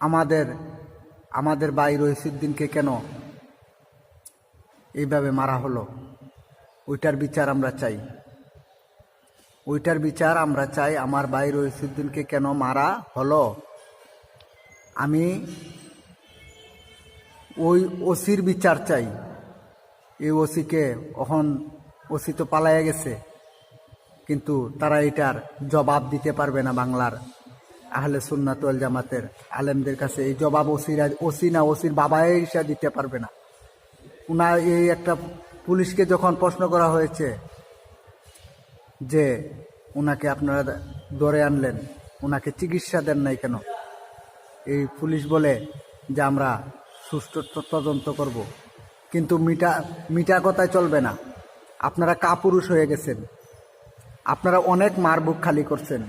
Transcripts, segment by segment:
আমাদের আমাদের ভাই রইসুদ্দিনকে কেন এইভাবে মারা হলো, ওইটার বিচার আমরা চাই। ওইটার বিচার আমরা চাই। আমার ভাই রইসুদ্দিনকে কেন মারা হলো, আমি ওই ওসির বিচার চাই। এই ওসিকে এখন ওসি তো পালাইয়া গেছে, কিন্তু তারা এটার জবাব দিতে পারবে না। বাংলার আহলে সুন্নাত ওয়াল জামাতের আলেমদের কাছে এই জবাব ওসি না ওসির বাবা এসে দিতে পারবে না। উনার এই একটা পুলিশকে যখন প্রশ্ন করা হয়েছে যে উনাকে আপনারা ধরে আনলেন, উনাকে চিকিৎসা দেন নাই কেন, এই পুলিশ বলে যে আমরা সুষ্ঠু তদন্ত করব। কিন্তু মিটা কথায় চলবে না। আপনারা কাপুরুষ হয়ে গেছেন, আপনারা অনেক মারবুক খালি করছেন,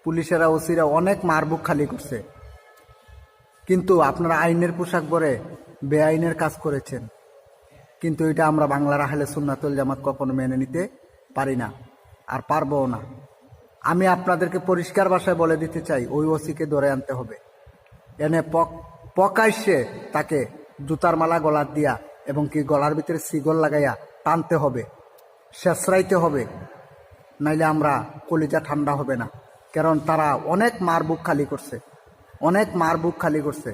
পুলিশেরা ওসিরা অনেক মারবুক খালি করছে, কিন্তু আপনারা আইনের পোশাক পরে বেআইনের কাজ করেছেন। কিন্তু এটা আমরা বাংলার আহলে সুন্নাত ওয়াল জামাত কখনো মেনে নিতে পারি না, আর পারবও না। আমি আপনাদেরকে পরিষ্কার ভাষায় বলে দিতে চাই, ওই ওসিকে ধরে আনতে হবে, এনে প্রকাশ্যে তাকে জুতার মালা গলার দিয়া এবং কি গলার ভিতরে শিকল লাগাইয়া টানতে হবে, শেষরাইতে হবে, নাইলে আমরা কলিজা ঠান্ডা হবে না। কারণ তারা অনেক মারবুক খালি করছে, অনেক মারবুক খালি করছে।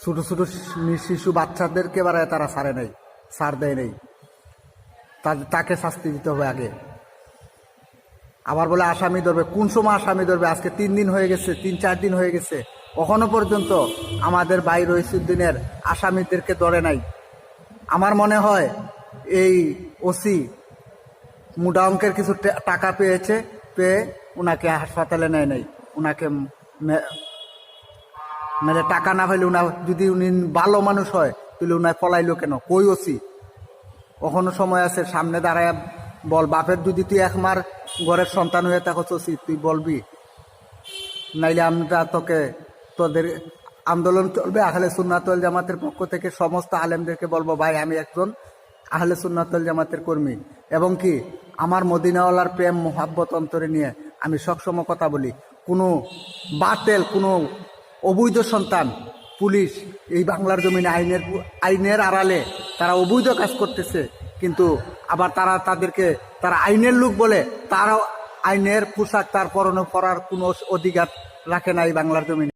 ছোট ছোট শিশু বাচ্চাদেরকে বাড়ায় তারা ছাড় দেয় নাই। তাকে শাস্তি দিতে হবে আগে। আবার বলে আসামি ধরবে, কোন সময় আসামি ধরবে? আজকে 3 দিন হয়ে গেছে, 3-4 দিন হয়ে গেছে, এখনো পর্যন্ত আমাদের ভাই রইসুদ্দিনের আসামিদেরকে ধরে নাই। আমার মনে হয় এই ওসি মোটা অঙ্কের কিছু টাকা পেয়ে উনাকে হাসপাতালে নেয় নাই। উনাকে মানে টাকা না হইলে যদি উনি ভালো মানুষ হয় তাহলে উনায় পলাইলো কেন? কই ওসি? কখনো সময় আছে, সামনে দাঁড়ায় বল। বাপের যদি তুই একমার ঘরের সন্তান হয়ে থাকো ওসি, তুই বলবি, নাইলে আমরা তোদের আন্দোলন চলবে। আহলে সুন্নাত ওয়াল জামাতের পক্ষ থেকে সমস্ত আলেমদেরকে বলবো, ভাই আমি একজন আহলে সুন্নাত ওয়াল জামাতের কর্মী, এবং কি আমার মদিনাওয়ালার প্রেম মোহাব্বত অন্তরে নিয়ে আমি সবসময় কথা বলি। কোনো বাতেল, কোনো অবৈধ সন্তান পুলিশ এই বাংলার জমিনে আইনের আড়ালে তারা অবৈধ কাজ করতেছে, কিন্তু আবার তারা আইনের লোক বলে, তারাও আইনের পোশাক তার পরনে পরার কোনো অধিকার রাখে না এই বাংলার জমিনে।